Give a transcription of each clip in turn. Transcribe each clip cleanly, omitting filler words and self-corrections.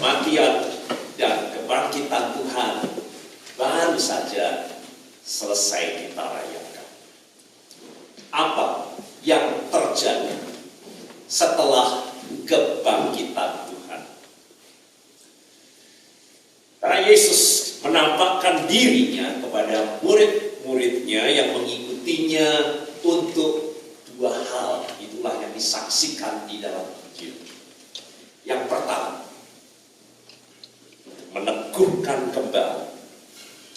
kematian dan kebangkitan Tuhan baru saja selesai kita rayakan. Apa yang terjadi setelah kebangkitan Tuhan? Karena Yesus menampakkan dirinya kepada murid-muridnya yang mengikutinya untuk dua hal. Itulah yang disaksikan di dalam Injil. Yang pertama, meneguhkan kembali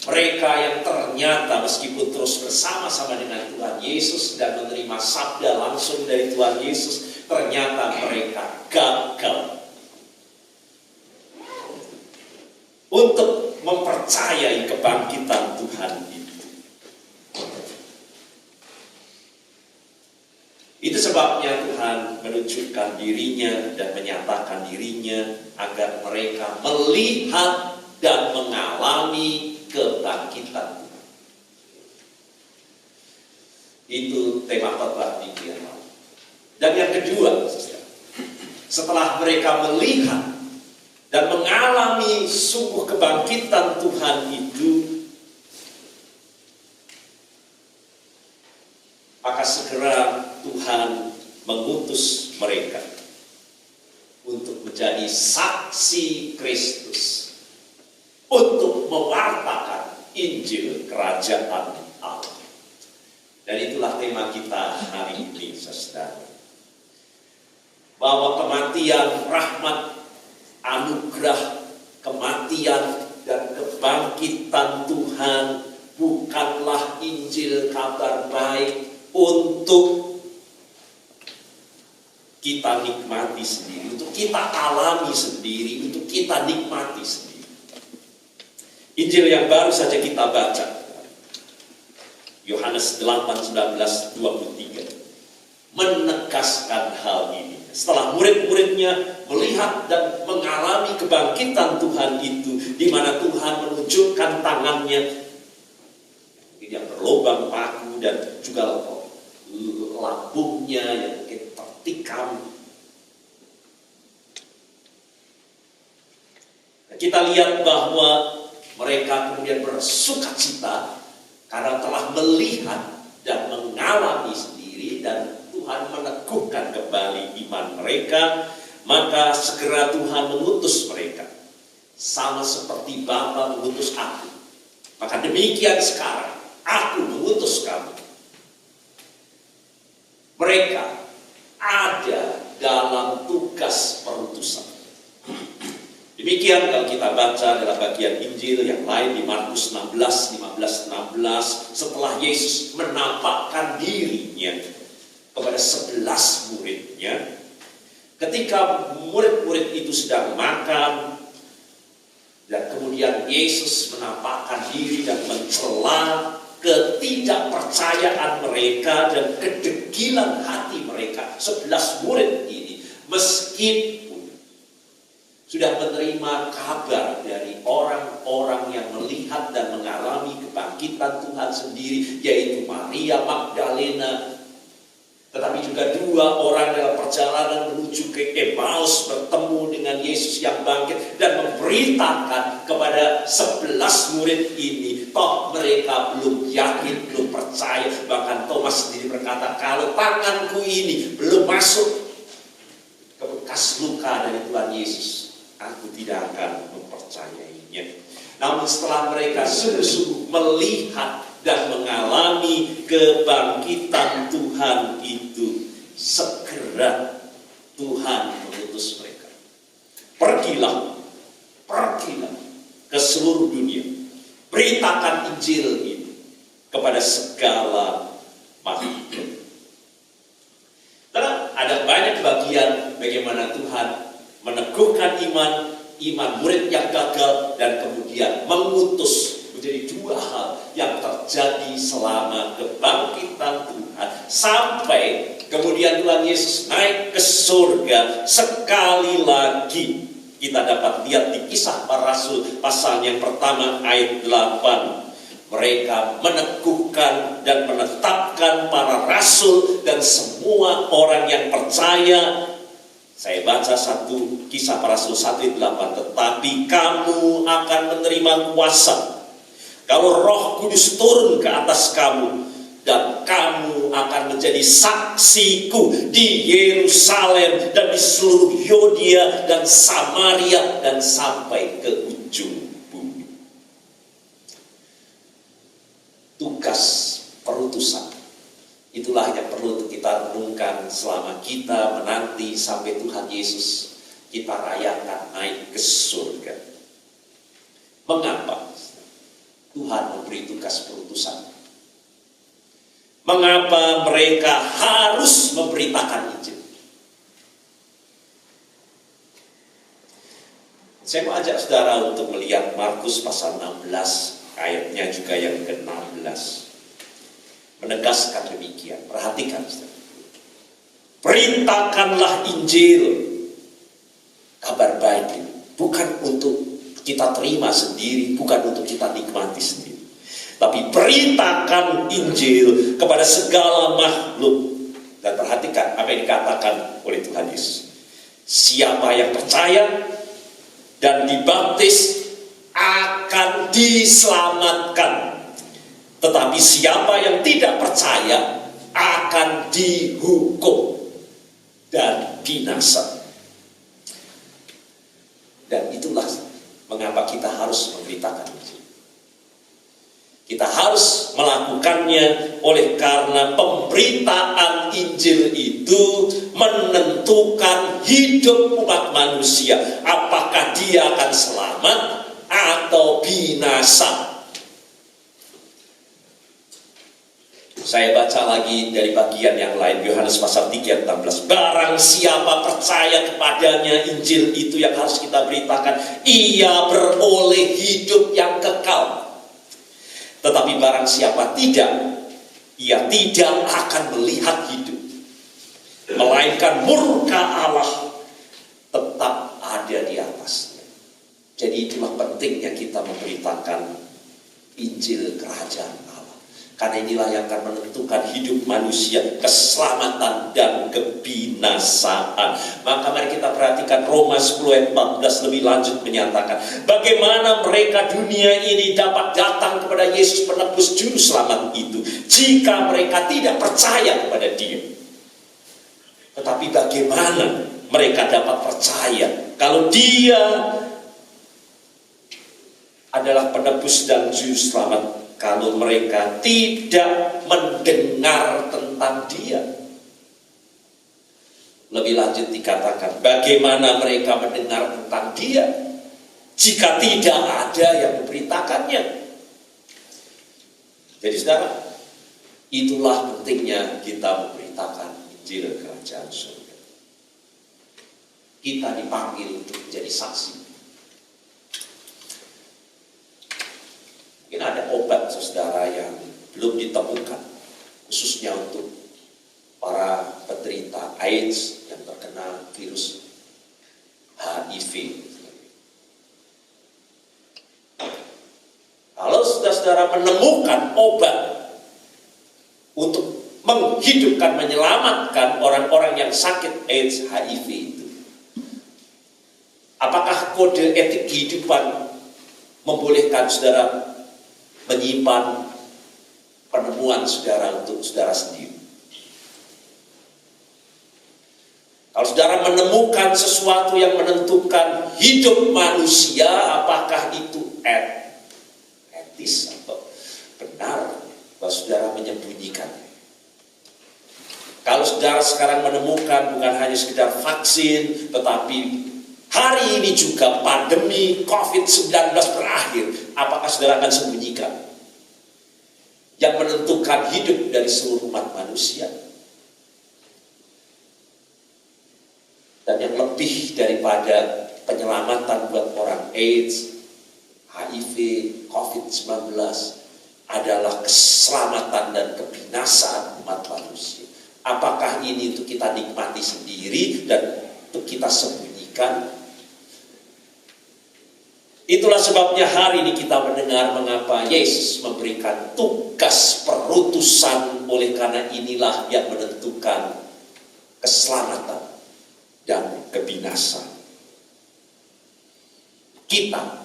mereka yang ternyata meskipun terus bersama-sama dengan Tuhan Yesus dan menerima sabda langsung dari Tuhan Yesus, ternyata mereka gagal untuk mempercayai kebangkitan Tuhan itu. Itu sebabnya Tuhan menunjukkan dirinya dan menyatakan dirinya agar mereka melihat dan mengalami kebangkitan Tuhan. Itu tema khotbah minggu yang lalu. Dan yang kedua, setelah mereka melihat dan mengalami sungguh kebangkitan Tuhan itu, maka segera Tuhan mengutus mereka untuk menjadi saksi Kristus, untuk mewartakan Injil Kerajaan Allah. Dan itulah tema kita hari ini, saudara. Bahwa kematian, rahmat, anugerah, kematian, dan kebangkitan Tuhan bukanlah Injil kabar baik untuk kita nikmati sendiri, untuk kita alami sendiri, untuk kita nikmati sendiri. Injil yang baru saja kita baca, Yohanes 8:19-23, menegaskan hal ini. Setelah murid-muridnya melihat dan mengalami kebangkitan Tuhan itu, di mana Tuhan menunjukkan tangannya yang berlubang paku dan juga lambungnya yang tertikam. Kita lihat bahwa mereka kemudian bersukacita karena telah melihat dan mengalami sendiri, dan Tuhan meneguhkan kembali iman mereka. Maka segera Tuhan mengutus mereka, sama seperti Bapa mengutus aku. Maka demikian sekarang aku mengutus kamu. Mereka ada dalam tugas perutusan. Demikian kalau kita baca dalam bagian Injil yang lain di Markus 16:15-16, setelah Yesus menampakkan dirinya kepada 11 muridnya, ketika murid-murid itu sedang makan, dan kemudian Yesus menampakkan diri dan mencela ketidakpercayaan mereka dan kedegilan hati mereka. 11 murid ini, meskipun sudah menerima kabar dari orang-orang yang melihat dan mengalami kebangkitan Tuhan sendiri, yaitu Maria Magdalena, tetapi juga 2 orang dalam perjalanan menuju ke Emmaus bertemu dengan Yesus yang bangkit dan memberitakan kepada 11 murid ini, toh mereka belum yakin, belum percaya. Bahkan Thomas sendiri berkata, kalau tanganku ini belum masuk ke bekas luka dari Tuhan Yesus, aku tidak akan mempercayainya. Namun setelah mereka sungguh-sungguh melihat dan mengalami kebangkitan Tuhan itu, segera Tuhan mengutus mereka. Pergilah ke seluruh dunia, beritakan Injil ini kepada segala makhluk. Karena ada banyak bagian bagaimana Tuhan meneguhkan iman murid yang gagal, dan kemudian mengutus. Menjadi 2 hal yang terjadi selama kebangkitan Tuhan, sampai kemudian Tuhan Yesus naik ke surga sekali lagi. Kita dapat lihat di Kisah Para Rasul pasal yang pertama ayat 8. Mereka meneguhkan dan menetapkan para rasul dan semua orang yang percaya Saya baca satu Kisah Para Rasul 1:8, tetapi kamu akan menerima kuasa kalau Roh Kudus turun ke atas kamu, dan kamu akan menjadi saksiku di Yerusalem dan di seluruh Yudea dan Samaria dan sampai ke ujung bumi. Tugas perutusan, itulah yang perlu kita renungkan selama kita menanti sampai Tuhan Yesus kita rayakan naik ke surga. Mengapa Tuhan memberi tugas perutusan? Mengapa mereka harus memberitakan Injil? Saya mau ajak saudara untuk melihat Markus pasal 16, ayatnya juga yang ke-16. Menegaskan demikian. Perhatikan, saudara. Beritakanlah Injil, kabar baik ini, bukan untuk kita terima sendiri, bukan untuk kita nikmati sendiri, tapi beritakan Injil kepada segala makhluk. Dan perhatikan apa yang dikatakan oleh Tuhan Yesus. Siapa yang percaya dan dibaptis akan diselamatkan, tetapi siapa yang tidak percaya akan dihukum dan binasa. Dan itulah mengapa kita harus memberitakan Injil. Kita harus melakukannya oleh karena pemberitaan Injil itu menentukan hidup umat manusia. Apakah dia akan selamat atau binasa. Saya baca lagi dari bagian yang lain, Yohanes pasal 3 ayat 16. Barang siapa percaya kepadanya, Injil itu yang harus kita beritakan, ia beroleh hidup yang kekal. Tetapi barang siapa tidak, ia tidak akan melihat hidup, melainkan murka Allah tetap ada di atasnya. Jadi itulah pentingnya kita memberitakan Injil Kerajaan Allah, karena inilah yang akan menentukan hidup manusia, keselamatan dan kebinasaan. Maka mari kita perhatikan Roma 10 ayat 14 lebih lanjut menyatakan bagaimana mereka dunia ini dapat datang kepada Yesus penebus juru selamat itu jika mereka tidak percaya kepada Dia. Tetapi bagaimana mereka dapat percaya kalau Dia adalah penebus dan juru selamat, kalau mereka tidak mendengar tentang Dia? Lebih lanjut dikatakan, bagaimana mereka mendengar tentang Dia jika tidak ada yang memberitakannya? Jadi saudara, itulah pentingnya kita memberitakan Injil Kerajaan Surga. Kita dipanggil untuk menjadi saksi. Mungkin ada obat saudara yang belum ditemukan, khususnya untuk para penderita AIDS yang terkena virus HIV. Kalau saudara menemukan obat untuk menghidupkan, menyelamatkan orang-orang yang sakit AIDS, HIV itu, apakah kode etik kehidupan membolehkan saudara menyimpan penemuan saudara untuk saudara sendiri? Kalau saudara menemukan sesuatu yang menentukan hidup manusia, apakah itu etis atau benar bahwa saudara menyembunyikannya? Kalau saudara sekarang menemukan bukan hanya sekedar vaksin, tetapi hari ini juga pandemi COVID-19 berakhir, apakah saudara akan sembunyikan yang menentukan hidup dari seluruh umat manusia? Dan yang lebih daripada penyelamatan buat orang AIDS, HIV, COVID-19 adalah keselamatan dan kebinasaan umat manusia. Apakah ini untuk kita nikmati sendiri dan untuk kita sembunyikan? Itulah sebabnya hari ini kita mendengar mengapa Yesus memberikan tugas perutusan, oleh karena inilah yang menentukan keselamatan dan kebinasaan. Kita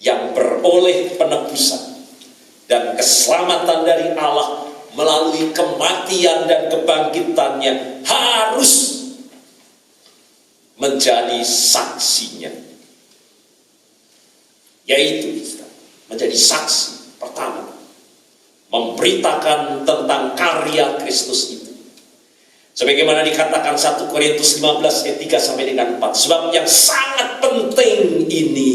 yang beroleh penebusan dan keselamatan dari Allah melalui kematian dan kebangkitannya harus menjadi saksinya. Yaitu menjadi saksi pertama, memberitakan tentang karya Kristus itu. Sebagaimana dikatakan 1 Korintus 15 ayat 3 sampai dengan 4. Sebab yang sangat penting ini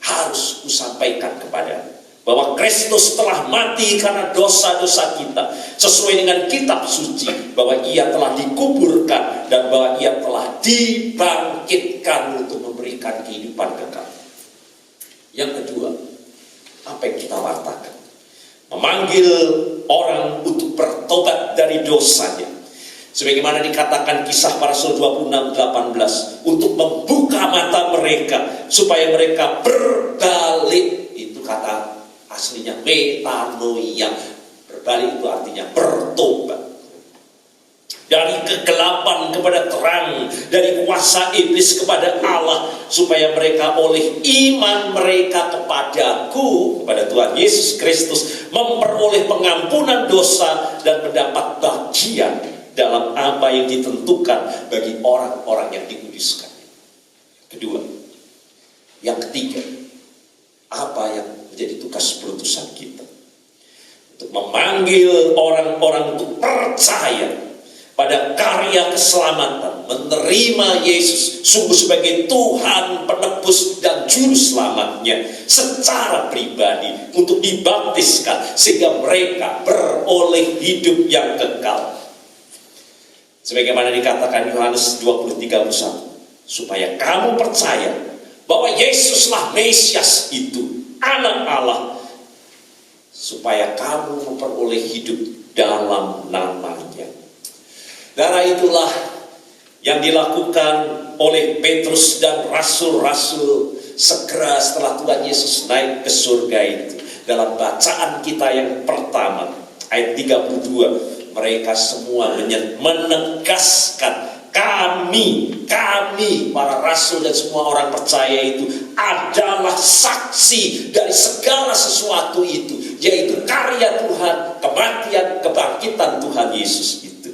harus kusampaikan kepada bahwa Kristus telah mati karena dosa-dosa kita, sesuai dengan kitab suci, bahwa ia telah dikuburkan dan bahwa ia telah dibangkitkan untuk memberikan kehidupan kekal. Yang kedua, apa yang kita wartakan? Memanggil orang untuk bertobat dari dosanya. Sebagaimana dikatakan Kisah Para Rasul 26:18, untuk membuka mata mereka supaya mereka berbalik. Itu kata aslinya metanoia. Berbalik itu artinya bertobat. Dari kegelapan kepada terang, dari kuasa iblis kepada Allah, supaya mereka oleh iman mereka kepadaku, kepada Tuhan Yesus Kristus, memperoleh pengampunan dosa dan mendapat bagian dalam apa yang ditentukan bagi orang-orang yang dikuduskan. Kedua, yang ketiga, apa yang menjadi tugas perutusan kita? Untuk memanggil orang-orang untuk percaya pada karya keselamatan, menerima Yesus sungguh sebagai Tuhan, penebus dan juru selamatnya secara pribadi, untuk dibaptiskan sehingga mereka beroleh hidup yang kekal. Sebagaimana dikatakan Yohanes 20:31, supaya kamu percaya bahwa Yesuslah Mesias itu, Anak Allah, supaya kamu memperoleh hidup dalam namanya. Karena itulah yang dilakukan oleh Petrus dan rasul-rasul segera setelah Tuhan Yesus naik ke surga itu. Dalam bacaan kita yang pertama, ayat 32, mereka semua menegaskan, kami para rasul dan semua orang percaya itu adalah saksi dari segala sesuatu itu, yaitu karya Tuhan, kematian, kebangkitan Tuhan Yesus itu.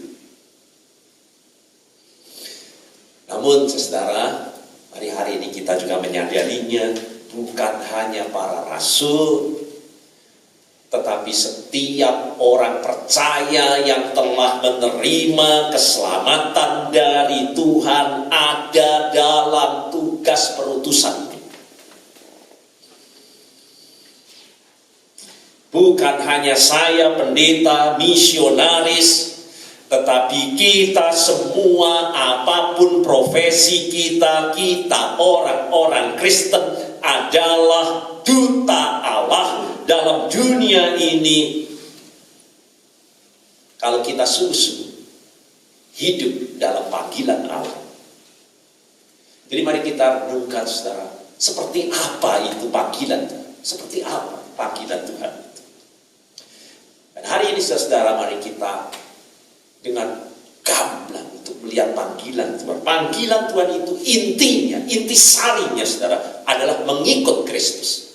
Namun saudara, hari-hari ini kita juga menyadarinya, bukan hanya para rasul, tetapi setiap orang percaya yang telah menerima keselamatan dari Tuhan ada dalam tugas perutusan. Bukan hanya saya, pendeta, misionaris, tetapi kita semua, apapun profesi kita orang-orang Kristen adalah duta Allah dalam dunia ini. Kalau kita sungguh-sungguh hidup dalam panggilan Allah. Jadi mari kita renungkan, saudara, seperti apa itu panggilan Tuhan? Seperti apa panggilan Tuhan itu? Dan hari ini saudara, mari kita dengan gamblang untuk melihat panggilan Tuhan. Panggilan Tuhan itu intinya, intisarinya saudara, adalah mengikut Kristus.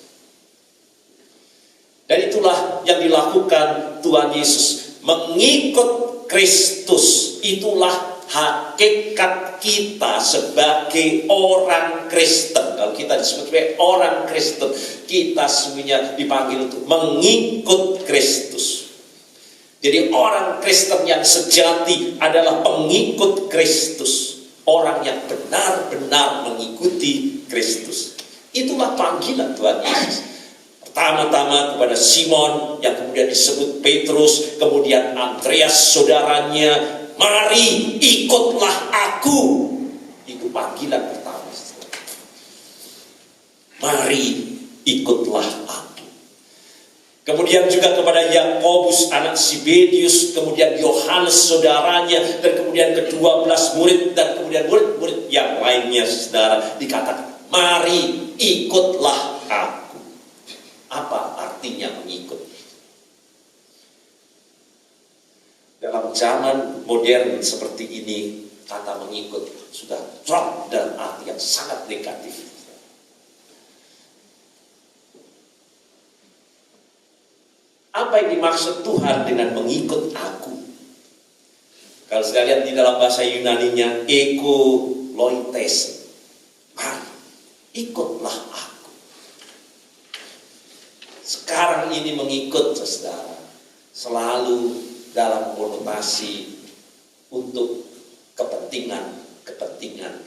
Dan itulah yang dilakukan Tuhan Yesus. Mengikut Kristus itulah hakikat kita sebagai orang Kristen. Kalau kita disebut sebagai orang Kristen, kita semuanya dipanggil untuk mengikut Kristus. Jadi orang Kristen yang sejati adalah pengikut Kristus. Orang yang benar-benar mengikuti Kristus. Itulah panggilan Tuhan Yesus. Pertama-tama kepada Simon, yang kemudian disebut Petrus, kemudian Andreas saudaranya, mari ikutlah aku. Itu panggilan pertama. Mari ikutlah aku. Kemudian juga kepada Yakobus anak Zebedius, kemudian Yohanes saudaranya, dan kemudian ke-12 murid, dan kemudian murid-murid yang lainnya, saudara, dikatakan, mari ikutlah aku. Apa artinya mengikut? Dalam zaman modern seperti ini, kata mengikut sudah drop dalam arti yang sangat negatif. Apa yang dimaksud Tuhan dengan mengikut aku? Kalau saya lihat di dalam bahasa Yunaninya, ego loites. Mari, ikutlah aku. Sekarang ini mengikut, saudara, selalu dalam konotasi untuk kepentingan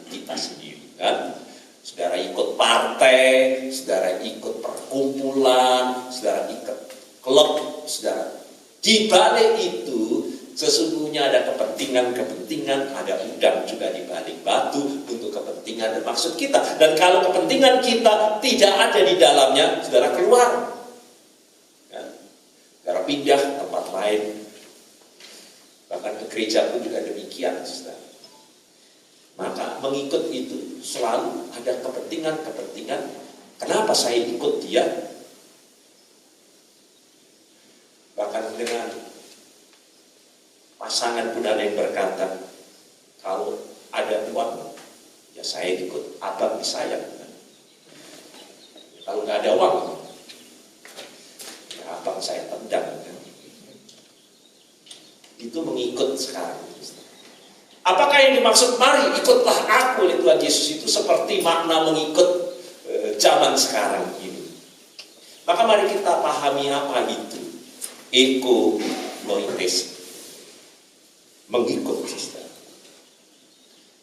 kita sendiri, kan? Saudara ikut partai, saudara ikut perkumpulan, saudara ikut klub, saudara. Di balik itu sesungguhnya ada kepentingan, ada udang juga di balik batu untuk kepentingan dan maksud kita. Dan kalau kepentingan kita tidak ada di dalamnya, saudara keluar. Ya. Saudara pindah tempat lain. Bahkan ke gereja pun juga demikian, saudara. Maka mengikut itu selalu ada kepentingan. Kenapa saya ikut dia? Bahkan dengan pasangan pun ada yang berkata, kalau ada uang, ya saya ikut, abang disayang. Kalau nggak ada uang, ya abang saya tendang. Itu mengikut sekarang. Apakah yang dimaksud mari ikutlah aku oleh Tuhan Yesus itu seperti makna mengikut zaman sekarang ini? Maka mari kita pahami apa itu ego loites, mengikut, saudara.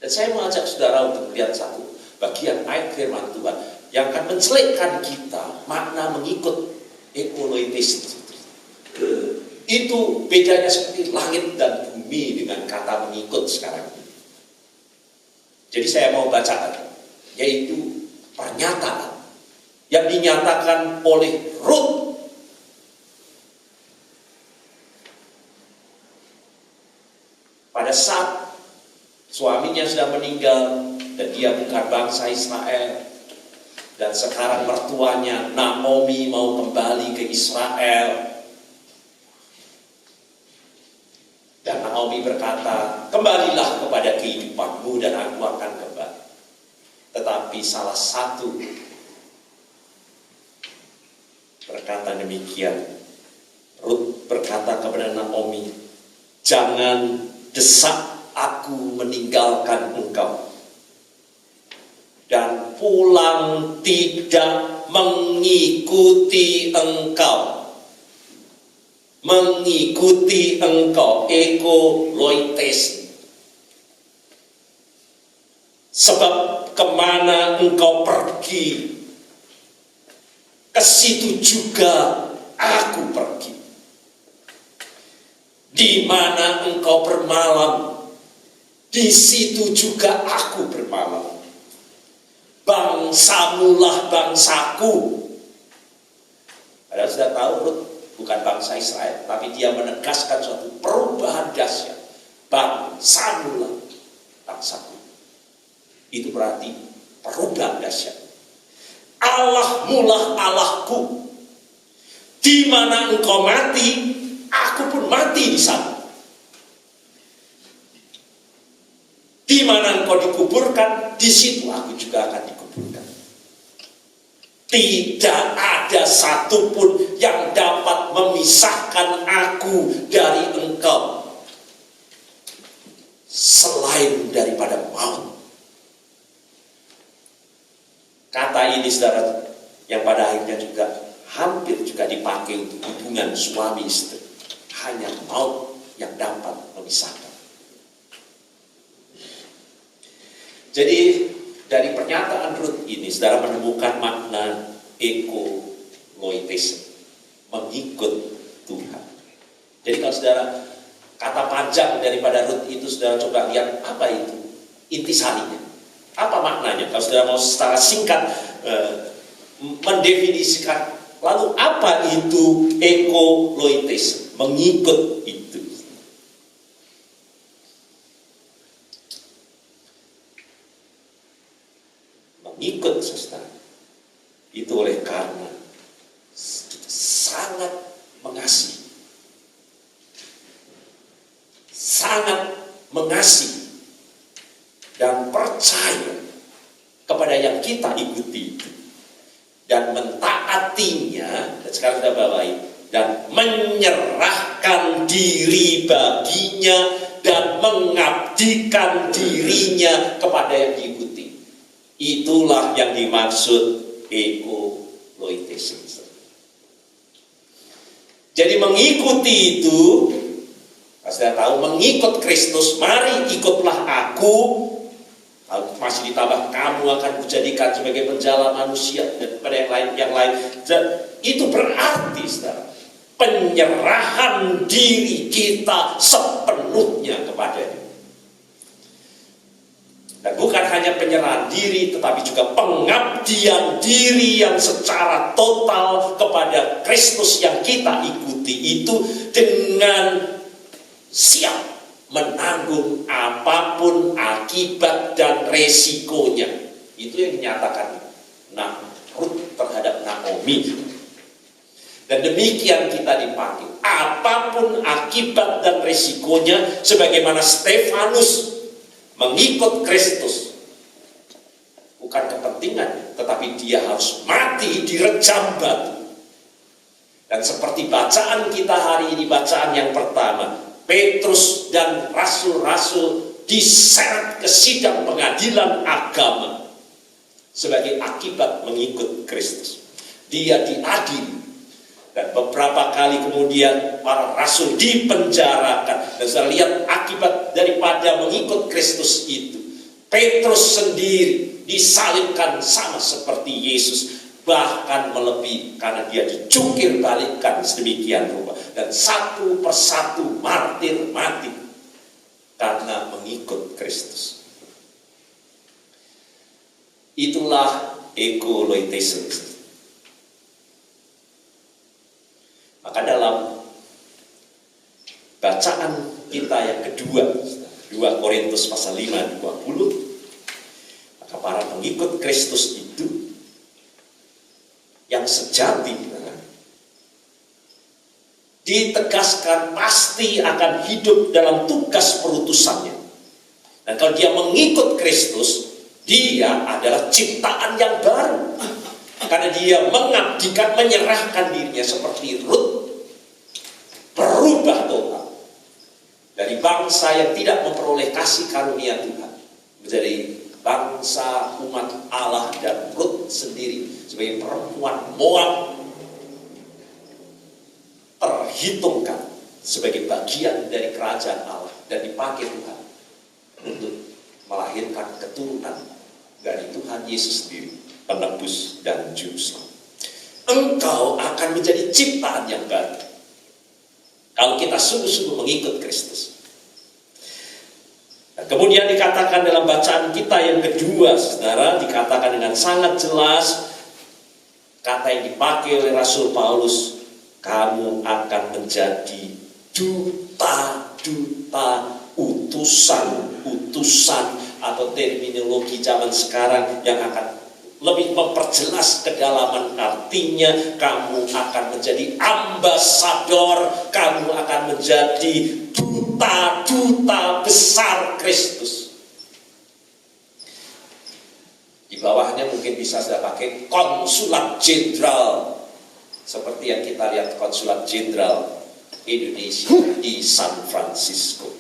Dan saya mengajak saudara untuk melihat satu bagian ayat firman Tuhan yang akan mencelekkan kita makna mengikut ego loites. Itu bedanya seperti langit dan bumi dengan kata mengikut sekarang. Jadi saya mau bacakan, yaitu pernyataan yang dinyatakan oleh Ruth pada saat suaminya sudah meninggal dan dia bukan bangsa Israel, dan sekarang mertuanya Naomi mau kembali ke Israel. Dan Naomi berkata, kembalilah kepada kehidupanmu dan aku akan kembali. Tetapi salah satu berkata demikian. Ruth berkata kepada Naomi, jangan desak aku meninggalkan engkau dan pulang tidak mengikuti engkau. Mengikuti engkau, ego loites. Sebab kemana engkau pergi, ke situ juga aku pergi. Di mana engkau bermalam, di situ juga aku bermalam. Bangsamulah bangsaku. Padahal sudah tahu Ruth bukan bangsa Israel, tapi dia menegaskan suatu perubahan dahsyat. Bangsamulah bangsaku. Itu berarti perubahan dahsyat. Allahmulah Allahku. Di mana engkau mati, aku pun mati di sana. Di mana engkau dikuburkan, di situ aku juga akan dikuburkan. Tidak ada satupun yang dapat memisahkan aku dari engkau selain daripada maut. Kata ini, saudara, yang pada akhirnya juga hampir juga dipakai untuk hubungan suami istri. Hanya maut yang dapat memisahkan. Jadi dari pernyataan Ruth ini, saudara menemukan makna ego loites, mengikut Tuhan. Jadi kalau saudara, kata panjang daripada Ruth itu, saudara coba lihat apa itu intisarinya, apa maknanya. Kalau saudara mau secara singkat mendefinisikan, lalu apa itu ego loites, mengikut itu. Mengikut, saudara, itu oleh karena kita sangat mengasihi, sangat mengasihi percaya kepada yang kita ikuti itu, dan mentaatinya, dan sekarang sudah bawahi, dan menyerahkan diri baginya dan mengabdikan dirinya kepada yang diikuti. Itulah yang dimaksud ekoloites. Jadi mengikuti itu, saya tahu mengikut Kristus, mari ikutlah aku. Masih ditambah, kamu akan kujadikan sebagai penjala manusia, dan pada yang lain. Dan itu berarti, saudara, penyerahan diri kita sepenuhnya kepadanya. Dan bukan hanya penyerahan diri, tetapi juga pengabdian diri yang secara total kepada Kristus yang kita ikuti itu, dengan siap menanggung apapun akibat dan resikonya. Itu yang dinyatakan Ruth terhadap Naomi. Dan demikian kita dipanggil, apapun akibat dan resikonya, sebagaimana Stefanus mengikut Kristus. Bukan kepentingannya, tetapi dia harus mati direjam batu. Dan seperti bacaan kita hari ini, bacaan yang pertama, Petrus dan rasul-rasul diseret ke sidang pengadilan agama sebagai akibat mengikut Kristus. Dia diadili, dan beberapa kali kemudian para rasul dipenjarakan. Dan saya lihat akibat daripada mengikut Kristus itu, Petrus sendiri disalibkan sama seperti Yesus, bahkan melebihi, karena dia dicungkir balikkan sedemikian rupa, dan satu persatu martir mati karena mengikut Kristus. Itulah ekoloites. Maka dalam bacaan kita yang kedua, 2 Korintus pasal 5 20, maka para pengikut Kristus itu yang sejati ditegaskan pasti akan hidup dalam tugas perutusannya. Dan kalau dia mengikut Kristus, dia adalah ciptaan yang baru, karena dia mengabdikan, menyerahkan dirinya seperti Ruth, berubah total dari bangsa yang tidak memperoleh kasih karunia Tuhan menjadi bangsa umat Allah. Dan Ruth sendiri sebagai perempuan Moab terhitungkan sebagai bagian dari kerajaan Allah dan dipakai Tuhan untuk melahirkan keturunan dari Tuhan Yesus sendiri, penebus dan juru selamat. Engkau akan menjadi ciptaan yang baru kalau kita sungguh-sungguh mengikut Kristus. Nah, kemudian dikatakan dalam bacaan kita yang kedua, saudara, dikatakan dengan sangat jelas, kata yang dipakai oleh Rasul Paulus, kamu akan menjadi duta-duta, utusan-utusan, atau terminologi zaman sekarang yang akan lebih memperjelas kedalaman artinya. Kamu akan menjadi ambasador, kamu akan menjadi duta-duta besar Kristus. Di bawahnya mungkin bisa sudah pakai konsulat jenderal, seperti yang kita lihat konsulat jenderal Indonesia di San Francisco.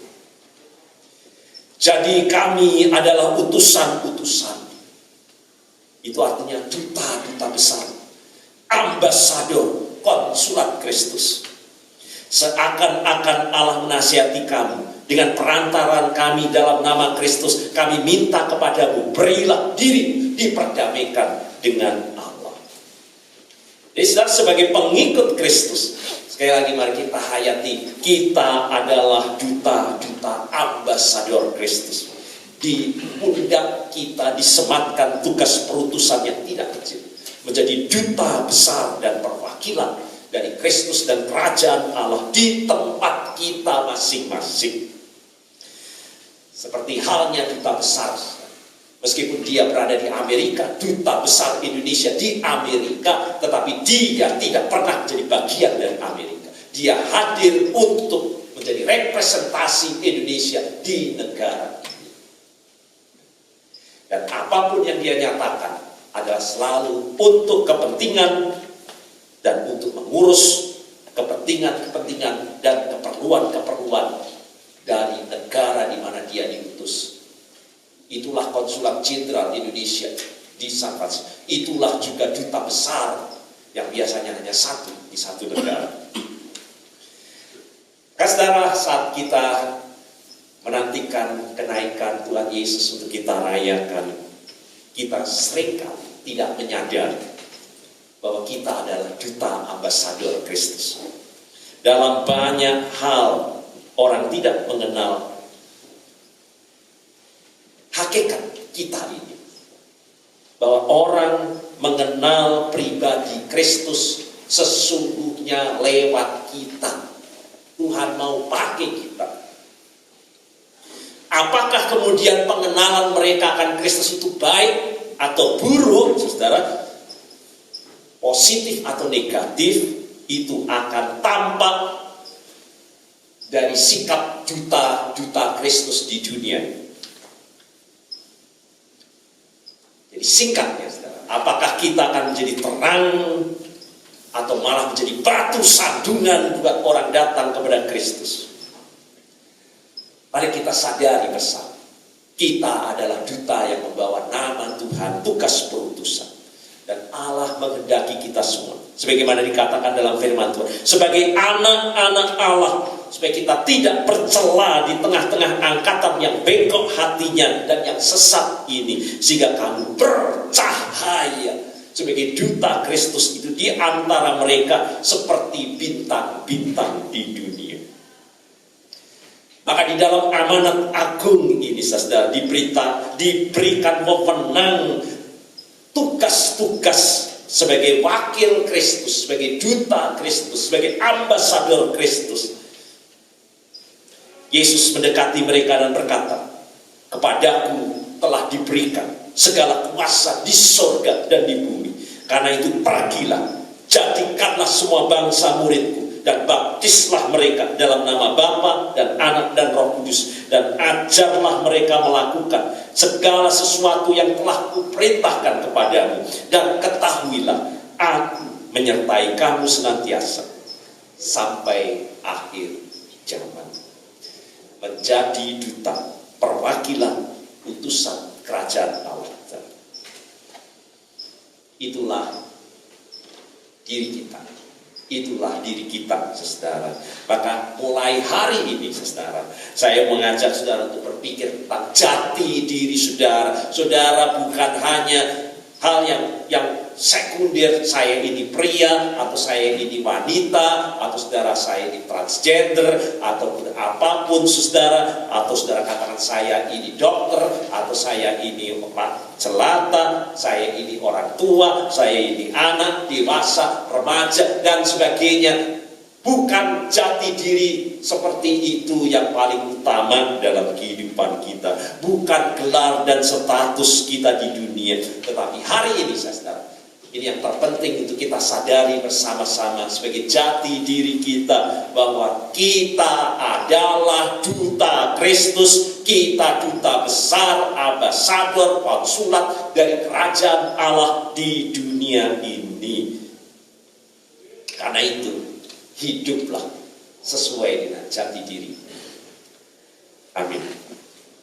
Jadi kami adalah utusan-utusan. Itu artinya duta-duta besar, ambasador, konsulat Kristus. Seakan-akan Allah menasihati kamu, dengan perantaran kami dalam nama Kristus, kami minta kepadamu, berilah diri, diperdamaikan dengan Allah. Jadi sebagai pengikut Kristus, sekali lagi mari kita hayati, kita adalah duta-duta ambasador Kristus. Di pundak kita disematkan tugas perutusan yang tidak kecil, menjadi duta besar dan perwakilan dari Kristus dan kerajaan Allah di tempat kita masing-masing. Seperti halnya duta besar, meskipun dia berada di Amerika, duta besar Indonesia di Amerika, tetapi dia tidak pernah jadi bagian dari Amerika. Dia hadir untuk menjadi representasi Indonesia di negara ini. Dan apapun yang dia nyatakan adalah selalu untuk kepentingan dan untuk mengurus kepentingan-kepentingan dan keperluan-keperluan dari negara di mana dia diutus. Itulah konsulat jenderal Indonesia di San Francisco. Itulah juga duta besar yang biasanya hanya satu di satu negara. Saudara, saat kita menantikan kenaikan Tuhan Yesus untuk kita rayakan, kita seringkali tidak menyadari bahwa kita adalah duta ambasador Kristus. Dalam banyak hal orang tidak mengenal hakikat kita ini, bahwa orang mengenal pribadi Kristus sesungguhnya lewat kita. Tuhan mau pakai kita. Apakah kemudian pengenalan mereka akan Kristus itu baik atau buruk, saudara, positif atau negatif, itu akan tampak dari sikap duta-duta Kristus di dunia. Jadi singkatnya, saudara, apakah kita akan menjadi terang atau malah menjadi batu sandungan buat orang datang kepada Kristus? Mari kita sadari bersama, kita adalah duta yang membawa nama Tuhan, tugas perutusan. Dan Allah menghendaki kita semua, sebagaimana dikatakan dalam firman Tuhan, sebagai anak-anak Allah, supaya kita tidak bercela di tengah-tengah angkatan yang bengkok hatinya dan yang sesat ini, sehingga kamu bercahaya sebagai duta Kristus itu di antara mereka seperti bintang-bintang di dunia. Maka di dalam amanat agung ini, saudara, diberikan wewenang tugas-tugas sebagai wakil Kristus, sebagai duta Kristus, sebagai ambasador Kristus. Yesus mendekati mereka dan berkata, kepadaku telah diberikan segala kuasa di sorga dan di bumi. Karena itu pergilah, jadikanlah semua bangsa muridku, dan baptislah mereka dalam nama Bapa dan Anak dan Roh Kudus, dan ajarlah mereka melakukan segala sesuatu yang telah kuperintahkan kepadamu, dan ketahuilah aku menyertai kamu senantiasa sampai akhir zaman. Menjadi duta, perwakilan, utusan kerajaan Allah. Itulah diri kita. Itulah diri kita, saudara. Maka mulai hari ini, saudara, saya mengajak saudara untuk berpikir tentang jati diri saudara. Saudara bukan hanya hal yang sekunder, saya ini pria, atau saya ini wanita, atau saudara saya ini transgender, atau apapun saudara, atau saudara katakan saya ini dokter, atau saya ini celata, saya ini orang tua, saya ini anak, dewasa, remaja, dan sebagainya. Bukan jati diri seperti itu yang paling utama dalam kehidupan kita. Bukan gelar dan status kita di dunia. Tetapi hari ini, saudara, ini yang terpenting untuk kita sadari bersama-sama sebagai jati diri kita, bahwa kita adalah duta Kristus, kita duta besar, ambasador, konsulat dari kerajaan Allah di dunia ini. Karena itu, hiduplah sesuai dengan jati diri. Amin.